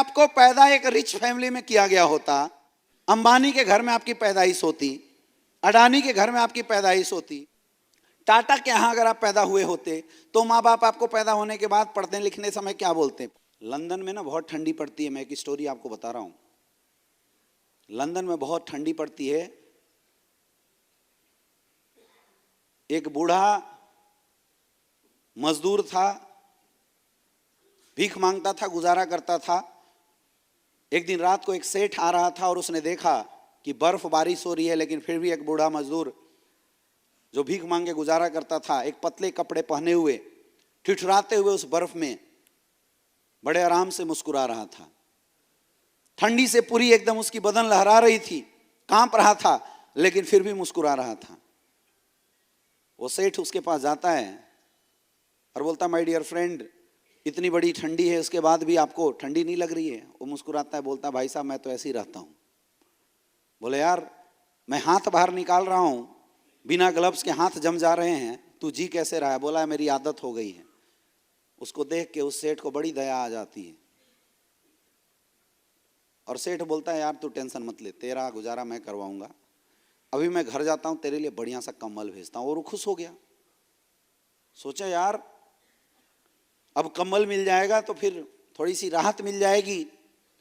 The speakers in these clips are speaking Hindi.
आपको पैदा एक रिच फैमिली में किया गया होता, अंबानी के घर में आपकी पैदाइश होती, अडानी के घर में आपकी पैदाइश होती, टाटा के यहां अगर आप पैदा हुए होते, तो माँ बाप आपको पैदा होने के बाद पढ़ने लिखने समय क्या बोलते? लंदन में ना बहुत ठंडी पड़ती है। मैं एक स्टोरी आपको बता रहा हूं। लंदन में बहुत ठंडी पड़ती है। एक बूढ़ा मजदूर था, भीख मांगता था, गुजारा करता था। एक दिन रात को एक सेठ आ रहा था और उसने देखा कि बर्फ बारिश हो रही है, लेकिन फिर भी एक बूढ़ा मजदूर जो भीख मांग के गुजारा करता था, एक पतले कपड़े पहने हुए, ठिठुराते हुए उस बर्फ में बड़े आराम से मुस्कुरा रहा था। ठंडी से पूरी एकदम उसकी बदन लहरा रही थी, कांप रहा था, लेकिन फिर भी मुस्कुरा रहा था। वो सेठ उसके पास जाता है और बोलता, माय डियर फ्रेंड, इतनी बड़ी ठंडी है, उसके बाद भी आपको ठंडी नहीं लग रही है? वो मुस्कुराता है, बोलता, भाई साहब मैं तो ऐसे ही रहता हूं। बोले, यार मैं हाथ बाहर निकाल रहा हूं, बिना ग्लव्स के हाथ जम जा रहे हैं, तू जी कैसे रहा है? बोला, मेरी आदत हो गई है। उसको देख के उस सेठ को बड़ी दया आ जाती है और सेठ बोलता है, यार तू टेंशन मत ले, तेरा गुजारा मैं करवाऊंगा। अभी मैं घर जाता हूं, तेरे लिए बढ़िया सा कंबल भेजता हूं। और वो खुश हो गया। सोचा, यार अब कंबल मिल जाएगा तो फिर थोड़ी सी राहत मिल जाएगी,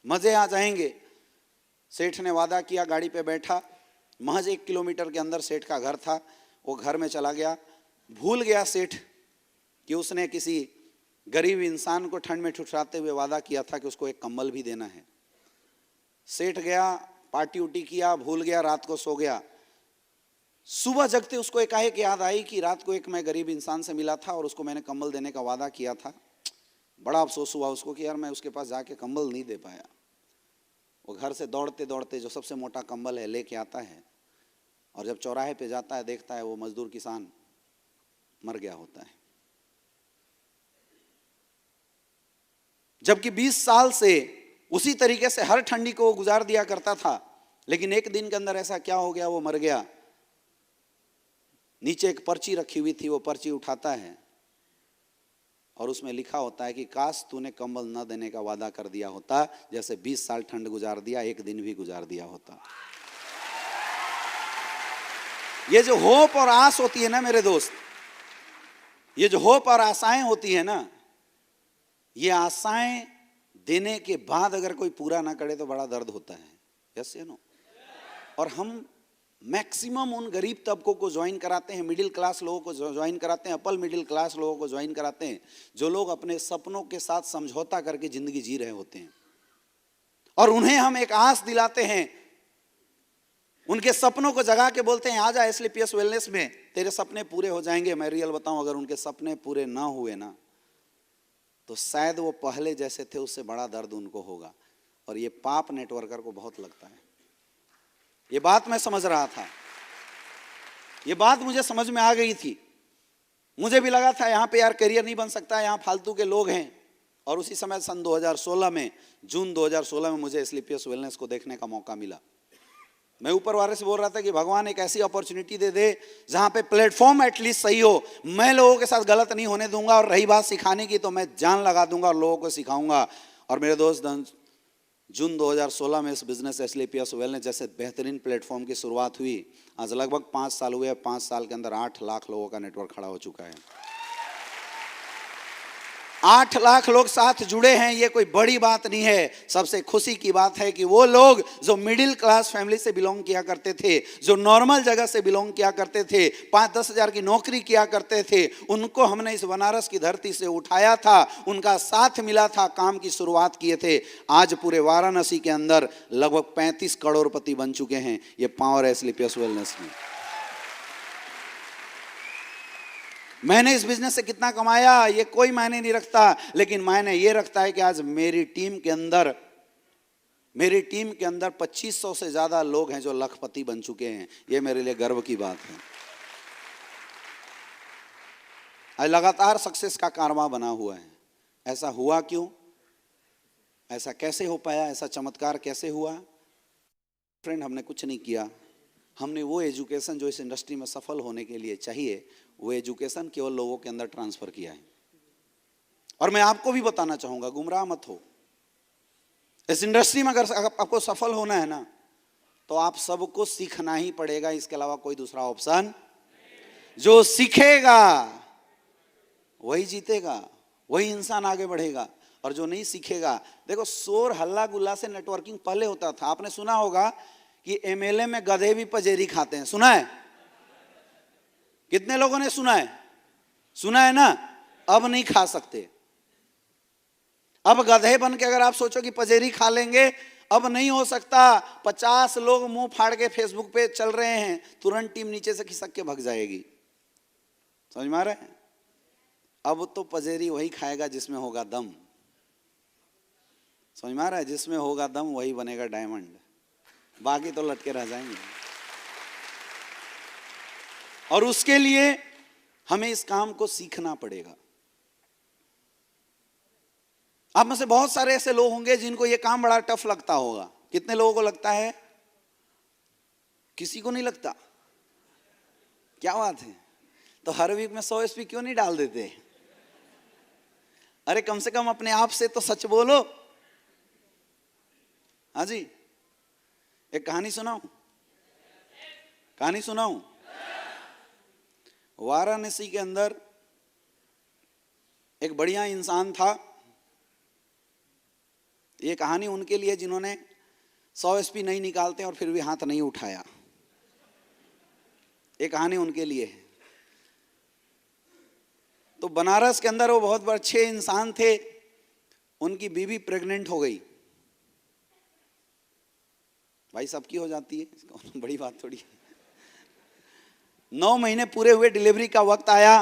मजे आ जाएंगे। सेठ ने वादा किया, गाड़ी पे बैठा, महज 1 किलोमीटर के अंदर सेठ का घर था। वो घर में चला गया। भूल गया सेठ कि उसने किसी गरीब इंसान को ठंड में ठुठराते हुए वादा किया था कि उसको एक कंबल भी देना है। सेठ गया, पार्टी उटी किया, भूल गया, रात को सो गया। सुबह जगते उसको एकाएक याद आई कि रात को एक मैं गरीब इंसान से मिला था और उसको मैंने कंबल देने का वादा किया था। बड़ा अफसोस हुआ उसको कि यार मैं उसके पास जाके कंबल नहीं दे पाया। वो घर से दौड़ते दौड़ते जो सबसे मोटा कंबल है लेके आता है और जब चौराहे पे जाता है, देखता है वो मजदूर किसान मर गया होता है। जबकि 20 साल से उसी तरीके से हर ठंडी को वो गुजार दिया करता था, लेकिन एक दिन के अंदर ऐसा क्या हो गया, वो मर गया। नीचे एक पर्ची रखी हुई थी, वो पर्ची उठाता है और उसमें लिखा होता है कि काश तूने कंबल न देने का वादा कर दिया होता, जैसे 20 साल ठंड गुजार दिया, एक दिन भी गुजार दिया होता। ये जो होप और आस होती है ना मेरे दोस्त, ये जो होप और आशाएं होती है ना, ये आशाएं देने के बाद अगर कोई पूरा ना करे तो बड़ा दर्द होता है। यस या नो? और हम मैक्सिमम उन गरीब तबकों को ज्वाइन कराते हैं, मिडिल क्लास लोगों को ज्वाइन कराते हैं, अपर मिडिल क्लास लोगों को ज्वाइन कराते हैं, जो लोग अपने सपनों के साथ समझौता करके जिंदगी जी रहे होते हैं। और उन्हें हम एक आस दिलाते हैं, उनके सपनों को जगा के बोलते हैं, आजा एसलीपीएस वेलनेस में, तेरे सपने पूरे हो जाएंगे। मैं रियल बताऊं, अगर उनके सपने पूरे ना हुए ना, तो शायद वो पहले जैसे थे उससे बड़ा दर्द उनको होगा। और ये पाप नेटवर्कर को बहुत लगता है। ये बात मैं समझ रहा था, ये बात मुझे समझ में आ गई थी। मुझे भी लगा था यहाँ पे यार करियर नहीं बन सकता, यहाँ फालतू के लोग हैं। और उसी समय सन 2016 में, जून 2016 में मुझे एसलीपीएस वेलनेस को देखने का मौका मिला। मैं ऊपर वाले से बोल रहा था कि भगवान एक ऐसी अपॉर्चुनिटी दे दे जहां पे प्लेटफॉर्म एटलीस्ट सही हो। मैं लोगों के साथ गलत नहीं होने दूंगा, और रही बात सिखाने की तो मैं जान लगा दूंगा और लोगों को सिखाऊंगा। और मेरे दोस्त, जून 2016 में इस बिजनेस एसलीपीएस वेलनेस जैसे बेहतरीन प्लेटफॉर्म की शुरुआत हुई। आज लगभग 5 साल हुए। 5 साल के अंदर 8 लाख लोगों का नेटवर्क खड़ा हो चुका है। 8 लाख लोग साथ जुड़े हैं, ये कोई बड़ी बात नहीं है। सबसे खुशी की बात है कि वो लोग जो मिडिल क्लास फैमिली से बिलोंग किया करते थे, जो नॉर्मल जगह से बिलोंग किया करते थे, 5-10 हज़ार की नौकरी किया करते थे, उनको हमने इस बनारस की धरती से उठाया था, उनका साथ मिला था, काम की शुरुआत किए थे। आज पूरे वाराणसी के अंदर लगभग 35 करोड़पति बन चुके हैं ये पावर एसलीपीएस वेलनेस में। मैंने इस बिजनेस से कितना कमाया ये कोई मायने नहीं रखता, लेकिन मायने ये रखता है कि आज मेरी टीम के अंदर 2500 से ज्यादा लोग हैं जो लखपति बन चुके हैं। ये मेरे लिए गर्व की बात है। आज लगातार सक्सेस का कारवां बना हुआ है। ऐसा हुआ क्यों? ऐसा कैसे हो पाया? ऐसा चमत्कार कैसे हुआ? फ्रेंड, हमने कुछ नहीं किया। हमने वो एजुकेशन जो इस इंडस्ट्री में सफल होने के लिए चाहिए, वो एजुकेशन केवल लोगों के अंदर ट्रांसफर किया है। और मैं आपको भी बताना चाहूंगा, गुमराह मत हो। इस इंडस्ट्री में अगर आपको सफल होना है ना, तो आप सबको सीखना ही पड़ेगा, इसके अलावा कोई दूसरा ऑप्शन। जो सीखेगा वही जीतेगा, वही इंसान आगे बढ़ेगा, और जो नहीं सीखेगा, देखो शोर हल्ला गुल्ला से नेटवर्किंग पहले होता था। आपने सुना होगा कि एमएलए में गधे भी पजेरी खाते हैं, सुना है? कितने लोगों ने सुना है? सुना है ना? अब नहीं खा सकते। अब गधे बन के अगर आप सोचो कि पजेरी खा लेंगे, अब नहीं हो सकता। 50 लोग मुंह फाड़ के फेसबुक पे चल रहे हैं, तुरंत टीम नीचे से खिसक के भाग जाएगी। समझ में आ रहा है? अब तो पजेरी वही खाएगा जिसमें होगा दम। समझ में आ रहा है? जिसमें होगा दम वही बनेगा डायमंड, बाकी तो लटके रह जाएंगे। और उसके लिए हमें इस काम को सीखना पड़ेगा। आप में से बहुत सारे ऐसे लोग होंगे जिनको ये काम बड़ा टफ लगता होगा। कितने लोगों को लगता है? किसी को नहीं लगता? क्या बात है? तो हर वीक में 100 एसपी क्यों नहीं डाल देते? अरे कम से कम अपने आप से तो सच बोलो। हाँ जी, एक कहानी सुनाऊं? कहानी सुनाऊं? वाराणसी के अंदर एक बढ़िया इंसान था। ये कहानी उनके लिए जिन्होंने 100 एसपी नहीं निकालते और फिर भी हाथ नहीं उठाया। ये कहानी उनके लिए है। तो बनारस के अंदर वो बहुत अच्छे इंसान थे। उनकी बीवी प्रेग्नेंट हो गई। भाई सबकी हो जाती है, बड़ी बात थोड़ी। 9 महीने पूरे हुए, डिलीवरी का वक्त आया,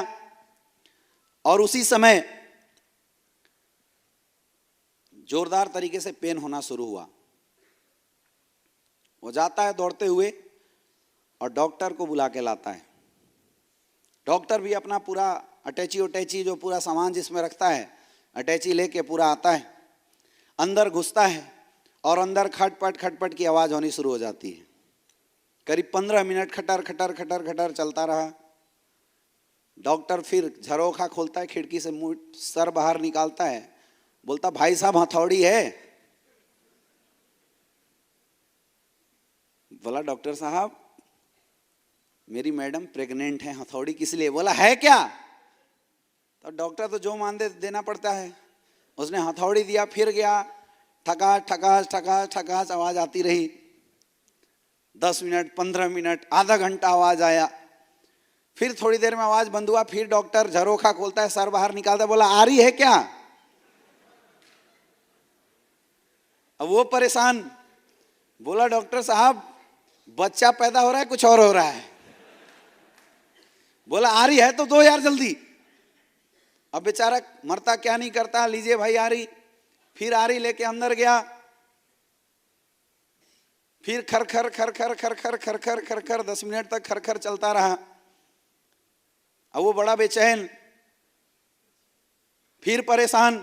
और उसी समय जोरदार तरीके से पेन होना शुरू हुआ। वो जाता है दौड़ते हुए और डॉक्टर को बुला के लाता है। डॉक्टर भी अपना पूरा अटैची जो पूरा सामान जिसमें रखता है, अटैची लेके पूरा आता है, अंदर घुसता है, और अंदर खटपट की आवाज़ होनी शुरू हो जाती है। करीब 15 मिनट खटर खटर खटर खटर चलता रहा। डॉक्टर फिर झरोखा खोलता है, खिड़की से मुंह सर बाहर निकालता है, बोलता भाई साहब हथौड़ी है? बोला डॉक्टर साहब मेरी मैडम प्रेग्नेंट है, हथौड़ी किस लिए? बोला है क्या? तो डॉक्टर तो जो मान देना पड़ता है। उसने हथौड़ी दिया, फिर गया, ठकास ठकास ठकास ठकास आवाज आती रही। 10 मिनट, 15 मिनट, आधा घंटा आवाज आया। फिर थोड़ी देर में आवाज बंद हुआ। फिर डॉक्टर झरोखा खोलता है, सर बाहर निकालता है, बोला आ रही है क्या? अब वो परेशान, बोला डॉक्टर साहब बच्चा पैदा हो रहा है कुछ और हो रहा है? बोला आ रही है तो दो यार जल्दी। अब बेचारा मरता क्या नहीं करता, लीजिए भाई आ रही। फिर आ रही लेके अंदर गया, फिर खर खर खर खर खर खर खर खर खर खर 10 मिनट तक खर खर चलता रहा। अब वो बड़ा बेचैन, फिर परेशान।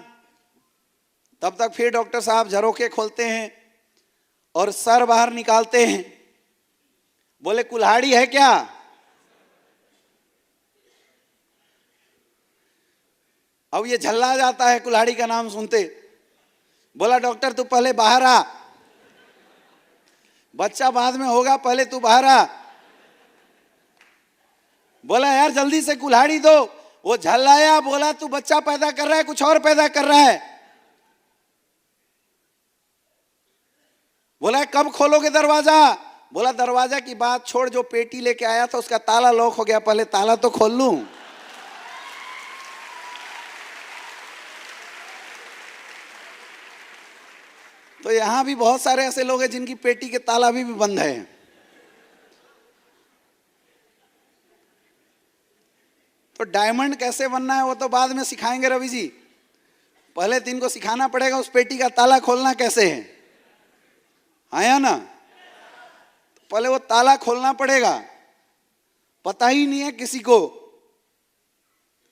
तब तक फिर डॉक्टर साहब झरोखे खोलते हैं और सर बाहर निकालते हैं, बोले कुल्हाड़ी है क्या? अब ये झल्ला जाता है कुल्हाड़ी का नाम सुनते। बोला डॉक्टर तू पहले बाहर आ, बच्चा बाद में होगा, पहले तू बाहर आ। बोला यार जल्दी से कुल्हाड़ी दो। वो झल्लाया, बोला तू बच्चा पैदा कर रहा है कुछ और पैदा कर रहा है? बोला कब खोलोगे दरवाजा? बोला दरवाजा की बात छोड़, जो पेटी लेके आया था उसका ताला लॉक हो गया, पहले ताला तो खोल लूं। तो यहां भी बहुत सारे ऐसे लोग हैं जिनकी पेटी के ताला भी बंद है। तो डायमंड कैसे बनना है वो तो बाद में सिखाएंगे रवि जी। पहले तो इनको सिखाना पड़ेगा उस पेटी का ताला खोलना कैसे है, आया ना? पहले वो ताला खोलना पड़ेगा। पता ही नहीं है किसी को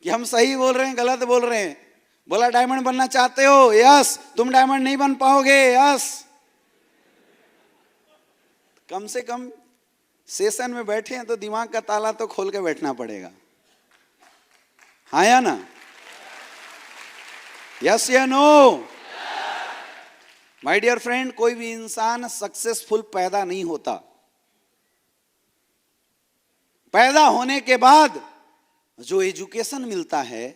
कि हम सही बोल रहे हैं गलत बोल रहे हैं। बोला डायमंड बनना चाहते हो? यस। तुम डायमंड नहीं बन पाओगे? यस। कम से कम सेशन में बैठे हैं तो दिमाग का ताला तो खोल के बैठना पड़ेगा, हाँ या ना? यस या नो? माय डियर फ्रेंड, कोई भी इंसान सक्सेसफुल पैदा नहीं होता। पैदा होने के बाद जो एजुकेशन मिलता है,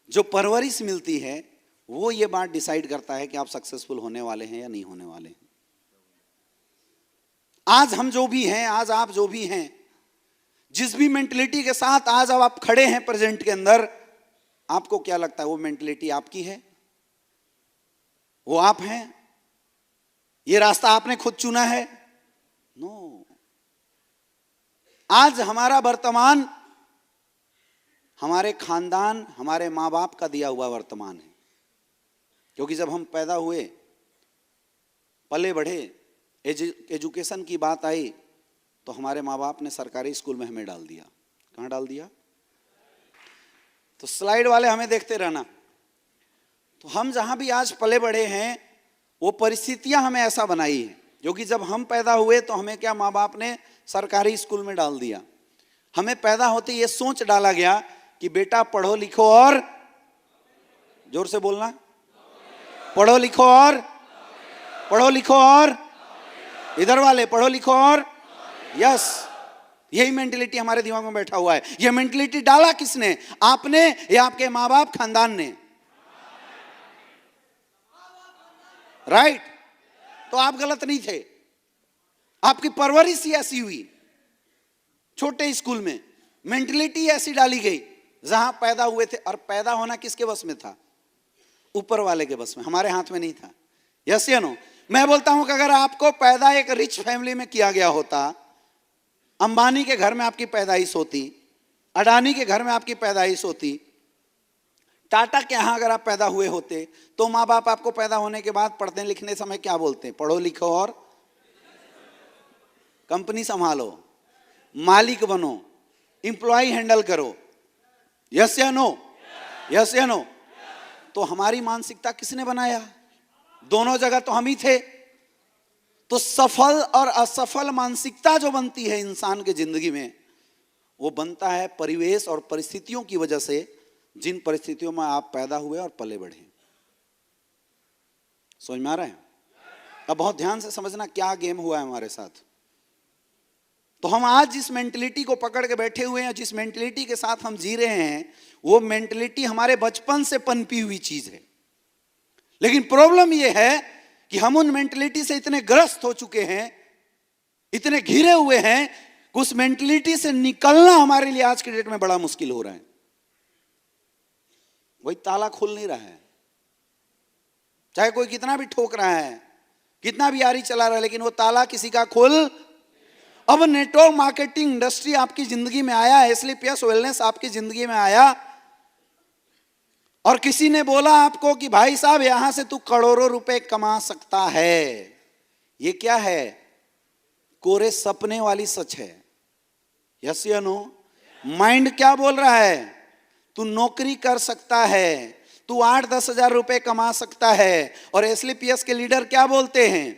जो परवरिश मिलती है, वो ये बात डिसाइड करता है कि आप सक्सेसफुल होने वाले हैं या नहीं होने वाले हैं। आज हम जो भी हैं, आज आप जो भी हैं, जिस भी मेंटलिटी के साथ आज अब आप खड़े हैं प्रेजेंट के अंदर, आपको क्या लगता है वो मेंटलिटी आपकी है? वो आप हैं? ये रास्ता आपने खुद चुना है? नो। आज हमारा वर्तमान हमारे खानदान, हमारे मां बाप का दिया हुआ वर्तमान है। क्योंकि जब हम पैदा हुए, पले बढ़े, एजुकेशन की बात आई, तो हमारे माँ बाप ने सरकारी स्कूल में हमें डाल दिया। कहाँ डाल दिया? तो स्लाइड वाले हमें देखते रहना। तो हम जहां भी आज पले बढ़े हैं, वो परिस्थितियां हमें ऐसा बनाई है, क्योंकि जब हम पैदा हुए तो हमें क्या माँ बाप ने सरकारी स्कूल में डाल दिया। हमें पैदा होते ये सोच डाला गया कि बेटा पढ़ो लिखो और, जोर से बोलना, पढ़ो लिखो और, पढ़ो लिखो और, इधर वाले पढ़ो लिखो और, यस, यही मेंटलिटी हमारे दिमाग में बैठा हुआ है। यह मेंटलिटी डाला किसने? आपने या आपके माँ बाप, खानदान ने? राइट? तो आप गलत नहीं थे, आपकी परवरिश ही ऐसी हुई। छोटे स्कूल में मेंटलिटी ऐसी डाली गई जहां पैदा हुए थे। और पैदा होना किसके बस में था? ऊपर वाले के बस में, हमारे हाथ में नहीं था। यस या नो? मैं बोलता हूं कि अगर आपको पैदा एक रिच फैमिली में किया गया होता, अंबानी के घर में आपकी पैदाइश होती, अडानी के घर में आपकी पैदाइश होती, टाटा के यहां अगर आप पैदा हुए होते, तो माँ बाप आपको पैदा होने के बाद पढ़ने लिखने समय क्या बोलते हैं? पढ़ो लिखो और कंपनी संभालो, मालिक बनो, इंप्लॉय हैंडल करो। यस या नो? यस या नो? तो हमारी मानसिकता किसने बनाया? दोनों जगह तो हम ही थे। तो सफल और असफल मानसिकता जो बनती है इंसान के जिंदगी में, वो बनता है परिवेश और परिस्थितियों की वजह से, जिन परिस्थितियों में आप पैदा हुए और पले बढ़े। समझ में आ रहा है? अब बहुत ध्यान से समझना क्या गेम हुआ है हमारे साथ। तो हम आज जिस मेंटलिटी को पकड़ के बैठे हुए हैं, जिस मेंटलिटी के साथ हम जी रहे हैं, वो मेंटलिटी हमारे बचपन से पनपी हुई चीज है। लेकिन प्रॉब्लम यह है कि हम उन मेंटलिटी से इतने ग्रस्त हो चुके हैं, इतने घिरे हुए हैं कि उस मेंटलिटी से निकलना हमारे लिए आज के डेट में बड़ा मुश्किल हो रहा है। वही ताला खुल नहीं रहा है, चाहे कोई कितना भी ठोक रहा है, कितना भी आरी चला रहा है, लेकिन वो ताला किसी का खुल। अब नेटवर्क मार्केटिंग इंडस्ट्री आपकी जिंदगी में आया, एसलीपीएस वेलनेस आपकी जिंदगी में आया, और किसी ने बोला आपको कि भाई साहब यहां से तू करोड़ों रुपए कमा सकता है। ये क्या है? कोरे सपने वाली सच है। यस या नो? माइंड क्या बोल रहा है? तू नौकरी कर सकता है, तू 8-10 हजार रुपए कमा सकता है। और एसलीपीएस के लीडर क्या बोलते हैं?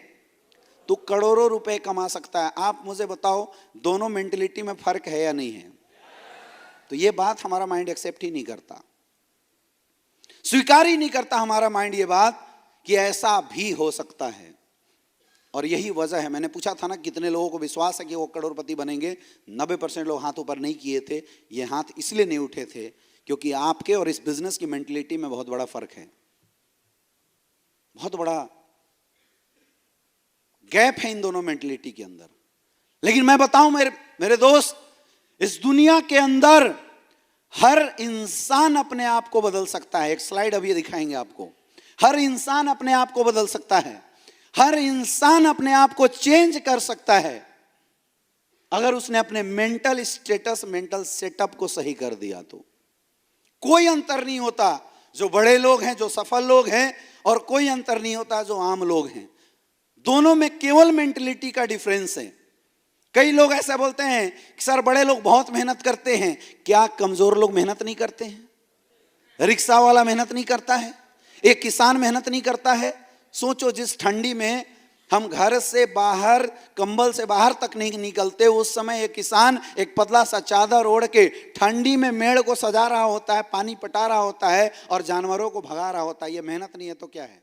तू करोड़ों रुपए कमा सकता है। आप मुझे बताओ, दोनों मेंटलिटी में फर्क है या नहीं है? तो ये बात हमारा माइंड एक्सेप्ट ही नहीं करता, स्वीकार ही नहीं करता हमारा माइंड ये बात कि ऐसा भी हो सकता है। और यही वजह है, मैंने पूछा था ना कितने लोगों को विश्वास है कि वो करोड़पति बनेंगे। 90% लोग हाथ ऊपर नहीं किए थे। ये हाथ इसलिए नहीं उठे थे क्योंकि आपके और इस बिजनेस की मेंटलिटी में बहुत बड़ा फर्क है, बहुत बड़ा गैप है इन दोनों मेंटलिटी के अंदर। लेकिन मैं बताऊं मेरे दोस्त, इस दुनिया के अंदर हर इंसान अपने आप को बदल सकता है। एक स्लाइड अभी दिखाएंगे आपको। हर इंसान अपने आप को बदल सकता है, हर इंसान अपने आप को चेंज कर सकता है, अगर उसने अपने मेंटल स्टेटस, मेंटल सेटअप को सही कर दिया तो। कोई अंतर नहीं होता जो बड़े लोग हैं, जो सफल लोग हैं, और कोई अंतर नहीं होता जो आम लोग हैं। दोनों में केवल मेंटलिटी का डिफरेंस है। कई लोग ऐसा बोलते हैं कि सर बड़े लोग बहुत मेहनत करते हैं। क्या कमजोर लोग मेहनत नहीं करते हैं? रिक्शा वाला मेहनत नहीं करता है? एक किसान मेहनत नहीं करता है? सोचो, जिस ठंडी में हम घर से बाहर, कंबल से बाहर तक नहीं निकलते, उस समय एक किसान एक पतला सा चादर ओढ़ के ठंडी में मेड़ को सजा रहा होता है, पानी पटा रहा होता है और जानवरों को भगा रहा होता है। ये मेहनत नहीं है तो क्या है?